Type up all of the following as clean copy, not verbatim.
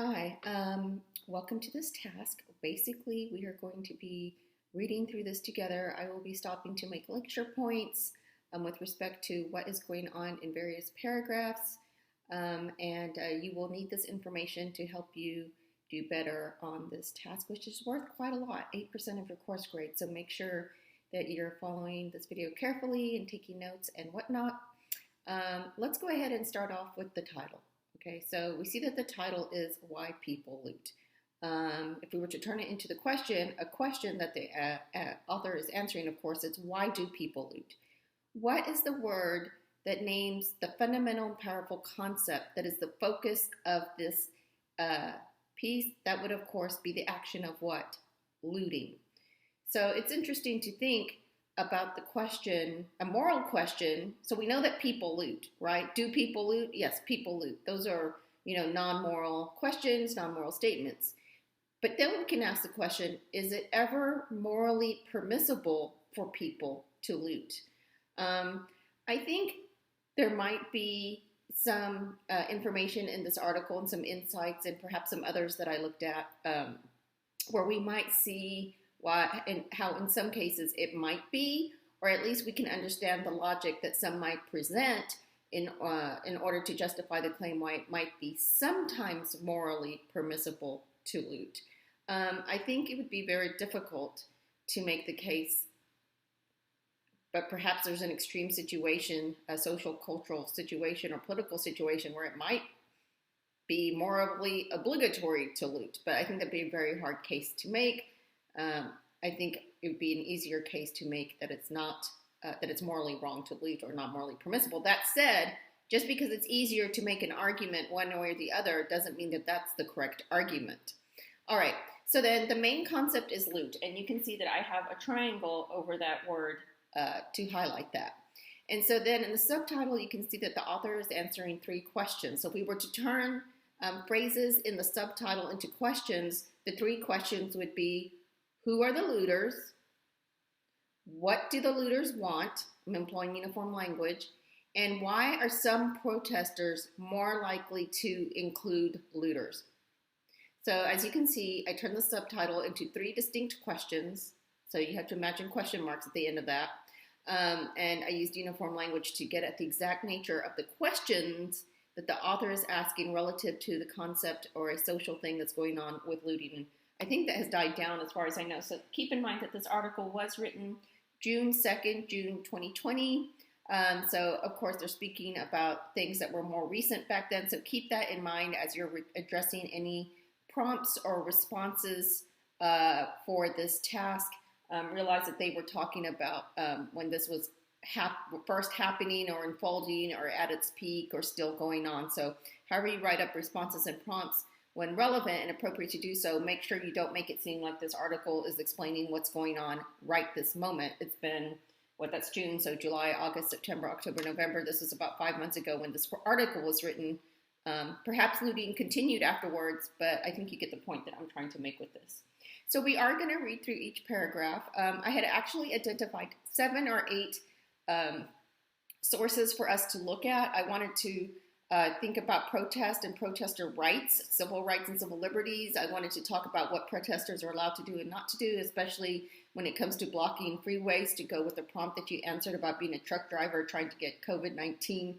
Hi, welcome to this task. Basically, we are going to be reading through this together. I will be stopping to make lecture points with respect to what is going on in various paragraphs, and you will need this information to help you do better on this task, which is worth quite a lot, 8% of your course grade. So make sure that you're following this video carefully and taking notes and whatnot. Let's go ahead and start off with the title. Okay, so we see that the title is Why People Loot. If we were to turn it into a question that the author is answering, of course, it's why do people loot? What is the word that names the fundamental and powerful concept that is the focus of this piece? That would, of course, be the action of what? Looting. So it's interesting to think about the question, a moral question. So we know that people loot, right? Do people loot? Yes, people loot. Those are, non-moral questions, non-moral statements. But then we can ask the question, is it ever morally permissible for people to loot? I think there might be some information in this article and some insights and perhaps some others that I looked at where we might see why and how in some cases it might be, or at least we can understand the logic that some might present in order to justify the claim why it might be sometimes morally permissible to loot. I think it would be very difficult to make the case, but perhaps there's an extreme situation, a social, cultural situation, or political situation where it might be morally obligatory to loot. But I think that'd be a very hard case to make. I think it would be an easier case to make that it's not, that it's morally wrong to loot or not morally permissible. That said, just because it's easier to make an argument one way or the other doesn't mean that that's the correct argument. All right, so then the main concept is loot, and you can see that I have a triangle over that word to highlight that. And so then in the subtitle, you can see that the author is answering three questions. So if we were to turn phrases in the subtitle into questions, the three questions would be, who are the looters? What do the looters want? I'm employing uniform language. And why are some protesters more likely to include looters? So as you can see, I turned the subtitle into three distinct questions. So you have to imagine question marks at the end of that. And I used uniform language to get at the exact nature of the questions that the author is asking relative to the concept or a social thing that's going on with looting. I think that has died down as far as I know. So keep in mind that this article was written June 2nd, June 2020. So of course they're speaking about things that were more recent back then. So keep that in mind as you're addressing any prompts or responses for this task. Realize that they were talking about when this was first happening or unfolding or at its peak or still going on. So however you write up responses and prompts, when relevant and appropriate to do so, make sure you don't make it seem like this article is explaining what's going on right this moment. It's been, that's June, so July, August, September, October, November. This was about 5 months ago when this article was written. Perhaps looting continued afterwards, but I think you get the point that I'm trying to make with this. So we are going to read through each paragraph. I had actually identified 7 or 8 sources for us to look at. I wanted to think about protest and protester rights, civil rights and civil liberties. I wanted to talk about what protesters are allowed to do and not to do, especially when it comes to blocking freeways, to go with the prompt that you answered about being a truck driver trying to get COVID-19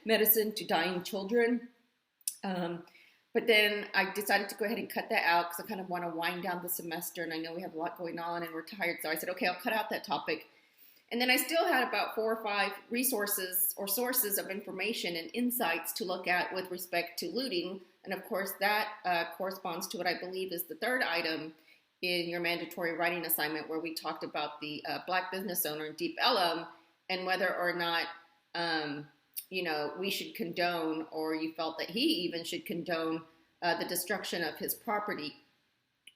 medicine to dying children. But then I decided to go ahead and cut that out because I kind of want to wind down the semester, and I know we have a lot going on and we're tired. So I said, okay, I'll cut out that topic. And then I still had about 4 or 5 resources or sources of information and insights to look at with respect to looting. And of course, that corresponds to what I believe is the third item in your mandatory writing assignment, where we talked about the Black business owner, Deep Ellum, and whether or not, we should condone, or you felt that he even should condone the destruction of his property.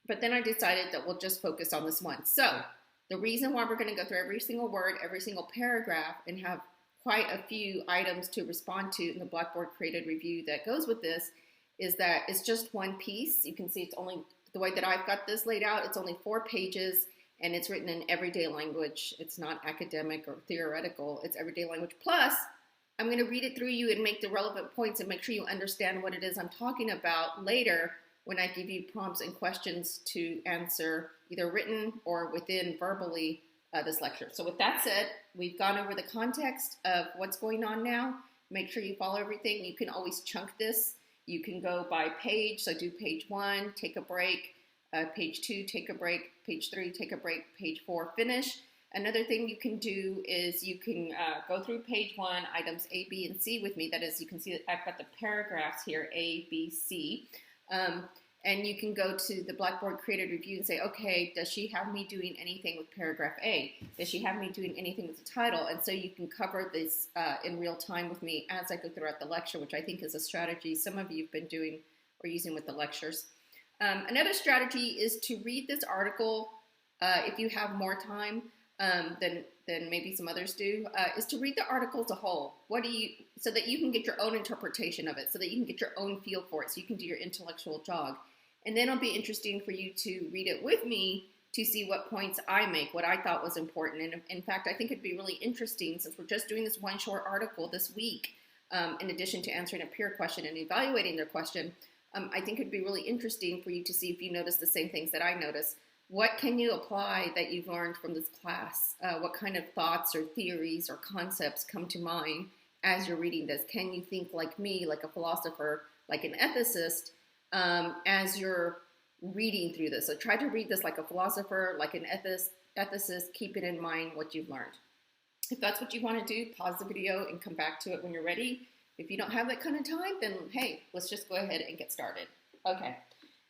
But then I decided that we'll just focus on this one. So the reason why we're going to go through every single word, every single paragraph, and have quite a few items to respond to in the Blackboard created review that goes with this is that it's just one piece. You can see it's only, the way that I've got this laid out, it's only 4 pages, and it's written in everyday language. It's not academic or theoretical. It's everyday language. Plus, I'm going to read it through you and make the relevant points and make sure you understand what it is I'm talking about later when I give you prompts and questions to answer either written or within verbally this lecture. So with that said, we've gone over the context of what's going on now. Make sure you follow everything. You can always chunk this. You can go by page. So do page 1, take a break. Page 2, take a break. Page 3, take a break. Page 4, finish. Another thing you can do is you can go through page 1, items A, B, and C with me. That is, you can see that I've got the paragraphs here, A, B, C. And you can go to the Blackboard Created Review and say, okay, does she have me doing anything with paragraph A? Does she have me doing anything with the title? And so you can cover this in real time with me as I go throughout the lecture, which I think is a strategy some of you have been doing or using with the lectures. Another strategy is to read this article if you have more time than maybe some others do, is to read the article as a whole. So that you can get your own interpretation of it, so that you can get your own feel for it, so you can do your intellectual jog. And then it'll be interesting for you to read it with me to see what points I make, what I thought was important. And in fact, I think it'd be really interesting, since we're just doing this one short article this week, in addition to answering a peer question and evaluating their question, I think it'd be really interesting for you to see if you notice the same things that I notice. What can you apply that you've learned from this class? What kind of thoughts or theories or concepts come to mind as you're reading this? Can you think like me, like a philosopher, like an ethicist, as you're reading through this? So try to read this like a philosopher, like an ethicist, keeping in mind what you've learned. If that's what you want to do, pause the video and come back to it when you're ready. If you don't have that kind of time, then hey, let's just go ahead and get started. Okay,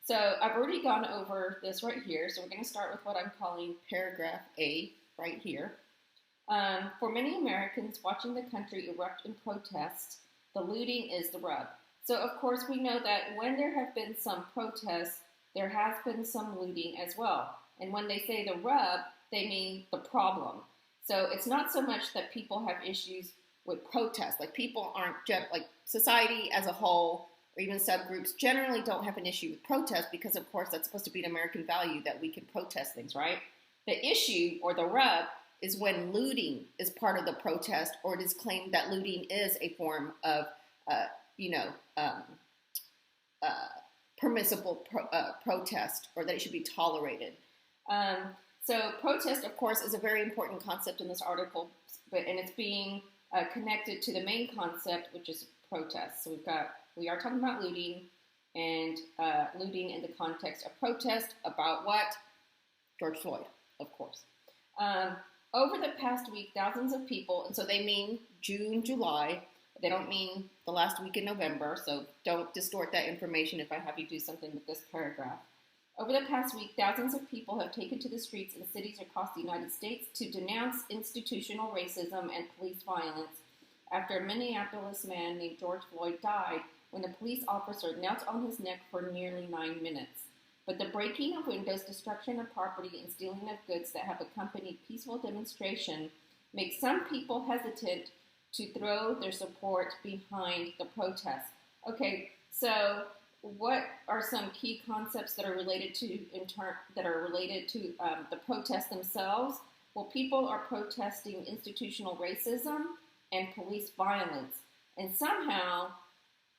so I've already gone over this right here. So we're going to start with what I'm calling paragraph A right here. For many Americans watching the country erupt in protests, the looting is the rub. So, of course, we know that when there have been some protests, there has been some looting as well. And when they say the rub, they mean the problem. So it's not so much that people have issues with protests. Like, people aren't, like, society as a whole, or even subgroups, generally don't have an issue with protest because, of course, that's supposed to be an American value that we can protest things, right? The issue, or the rub, is when looting is part of the protest, or it is claimed that looting is a form of, permissible protest, or that it should be tolerated. So protest, of course, is a very important concept in this article, and it's being connected to the main concept, which is protest. So we are talking about looting, and looting in the context of protest about what? George Floyd, of course. Over the past week, thousands of people, and so they mean June, July. They don't mean the last week in November, so don't distort that information if I have you do something with this paragraph. Over the past week, thousands of people have taken to the streets in cities across the United States to denounce institutional racism and police violence after a Minneapolis man named George Floyd died when a police officer knelt on his neck for nearly 9 minutes. But the breaking of windows, destruction of property, and stealing of goods that have accompanied peaceful demonstration make some people hesitant to throw their support behind the protest. Okay, so what are some key concepts that are related to the protests themselves? Well, people are protesting institutional racism and police violence, and somehow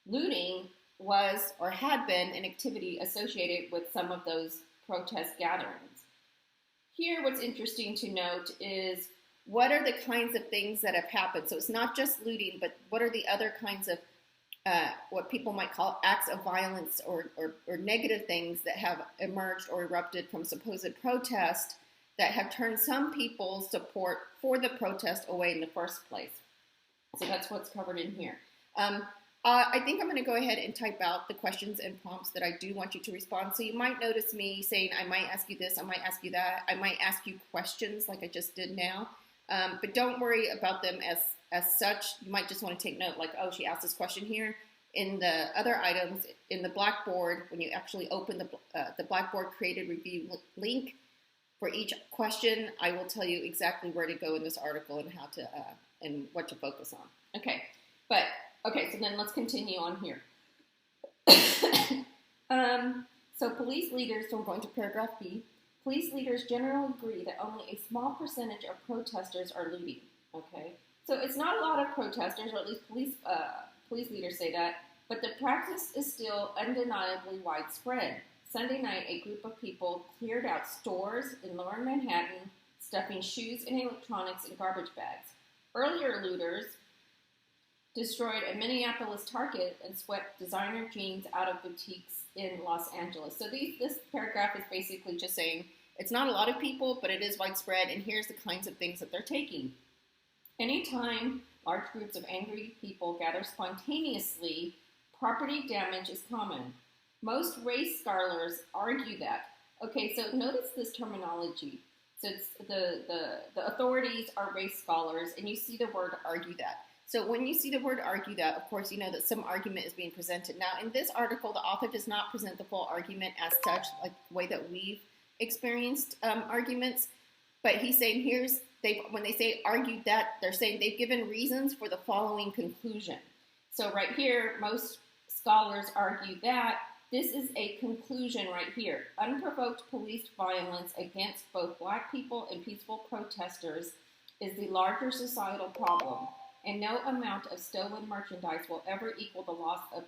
looting was or had been an activity associated with some of those protest gatherings. Here, what's interesting to note is what are the kinds of things that have happened? So it's not just looting, but what are the other kinds of what people might call acts of violence or negative things that have emerged or erupted from supposed protest that have turned some people's support for the protest away in the first place. So that's what's covered in here. I think I'm going to go ahead and type out the questions and prompts that I do want you to respond. So you might notice me saying, I might ask you this, I might ask you that, I might ask you questions like I just did now. But don't worry about them as such. You might just want to take note, like, oh, she asked this question here. In the other items, in the Blackboard, when you actually open the Blackboard Created Review link, for each question, I will tell you exactly where to go in this article and how to and what to focus on. Okay, so then let's continue on here. So police leaders, so we're going to paragraph B. Police leaders generally agree that only a small percentage of protesters are looting. Okay, So it's not a lot of protesters, or at least police leaders say that, but the practice is still undeniably widespread. Sunday night, a group of people cleared out stores in lower Manhattan, stuffing shoes and electronics in garbage bags. Earlier looters destroyed a Minneapolis Target and swept designer jeans out of boutiques in Los Angeles. So this paragraph is basically just saying it's not a lot of people, but it is widespread, and here's the kinds of things that they're taking. Anytime large groups of angry people gather spontaneously, property damage is common. Most race scholars argue that. Okay, so notice this terminology. So it's the authorities are race scholars, and you see the word argue that. So when you see the word argue that, of course, you know that some argument is being presented. Now, in this article, the author does not present the full argument as such, like the way that we've experienced arguments. But he's saying when they say argue that, they're saying they've given reasons for the following conclusion. So right here, most scholars argue that this is a conclusion right here. Unprovoked police violence against both black people and peaceful protesters is the larger societal problem, and no amount of stolen merchandise will ever equal the loss of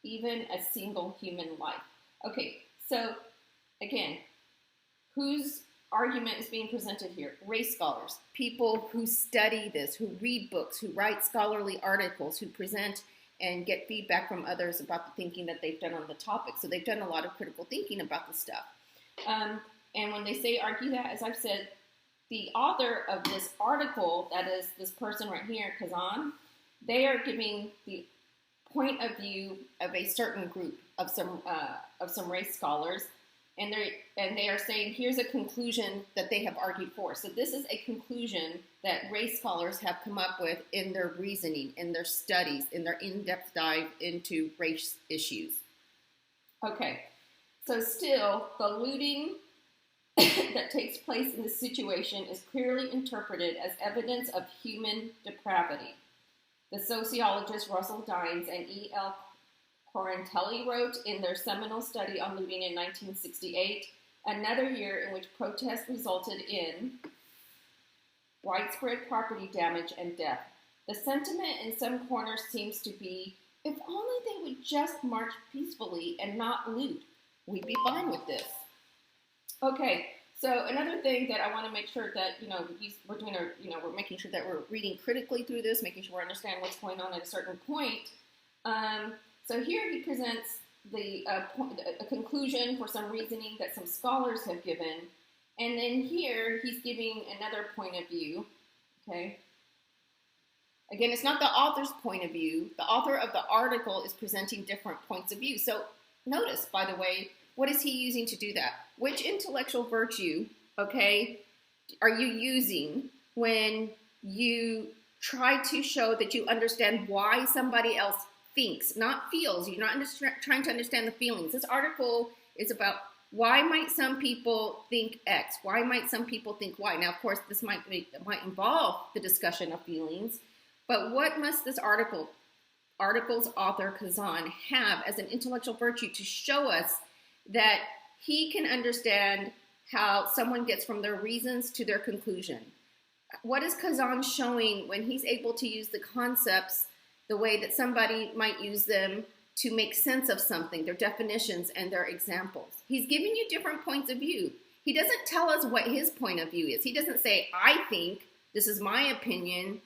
even a single human life. Okay, so again, whose argument is being presented here? Race scholars, people who study this, who read books, who write scholarly articles, who present and get feedback from others about the thinking that they've done on the topic. So they've done a lot of critical thinking about the stuff. And when they say argue that, as I've said, the author of this article, that is this person right here, Kazan, they are giving the point of view of a certain group of some race scholars, and they are saying here's a conclusion that they have argued for. So this is a conclusion that race scholars have come up with in their reasoning, in their studies, in their in-depth dive into race issues. Okay, so still the looting that takes place in this situation is clearly interpreted as evidence of human depravity. The sociologists Russell Dines and E.L. Corantelli wrote in their seminal study on looting in 1968, another year in which protests resulted in widespread property damage and death. The sentiment in some corners seems to be, if only they would just march peacefully and not loot, we'd be fine with this. Okay, so another thing that I want to make sure that, we're doing we're making sure that we're reading critically through this, making sure we understand what's going on at a certain point. So here he presents a conclusion for some reasoning that some scholars have given. And then here he's giving another point of view, okay? Again, it's not the author's point of view. The author of the article is presenting different points of view. So notice, by the way, what is he using to do that? Which intellectual virtue, okay, are you using when you try to show that you understand why somebody else thinks, not feels? You're not trying to understand the feelings. This article is about why might some people think X? Why might some people think Y? Now, of course, this might involve the discussion of feelings, but what must this article's author, Kazan, have as an intellectual virtue to show us that he can understand how someone gets from their reasons to their conclusion? What is Kazan showing when he's able to use the concepts the way that somebody might use them to make sense of something, their definitions and their examples? He's giving you different points of view. He doesn't tell us what his point of view is. He doesn't say, I think, this is my opinion,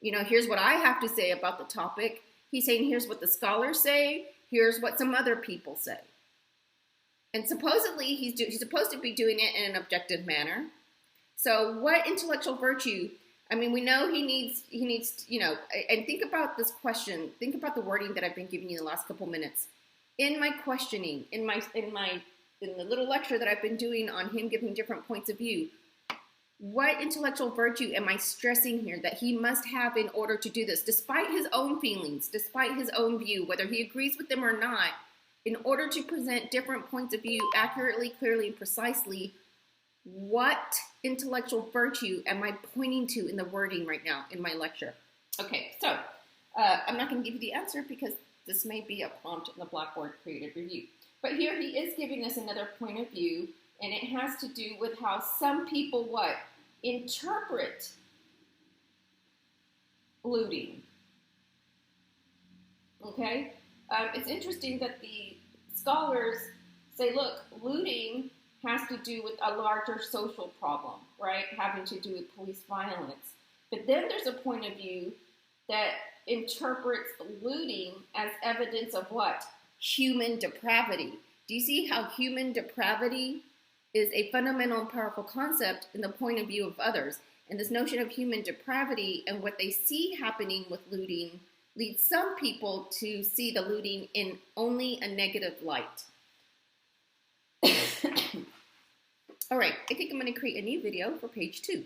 here's what I have to say about the topic. He's saying, here's what the scholars say, here's what some other people say. And supposedly, he's supposed to be doing it in an objective manner. So what intellectual virtue? I mean, we know he needs, and think about this question. Think about the wording that I've been giving you the last couple minutes. In my questioning, in the little lecture that I've been doing on him giving different points of view, what intellectual virtue am I stressing here that he must have in order to do this, despite his own feelings, despite his own view, whether he agrees with them or not, in order to present different points of view accurately, clearly, and precisely? What intellectual virtue am I pointing to in the wording right now in my lecture? Okay, so I'm not going to give you the answer because this may be a prompt in the Blackboard Creative Review. But here he is giving us another point of view, and it has to do with how some people interpret looting. Okay? It's interesting that the scholars say, look, looting has to do with a larger social problem, right? Having to do with police violence. But then there's a point of view that interprets looting as evidence of what? Human depravity. Do you see how human depravity is a fundamental and powerful concept in the point of view of others? And this notion of human depravity and what they see happening with looting leads some people to see the looting in only a negative light. All right, I think I'm going to create a new video for page 2.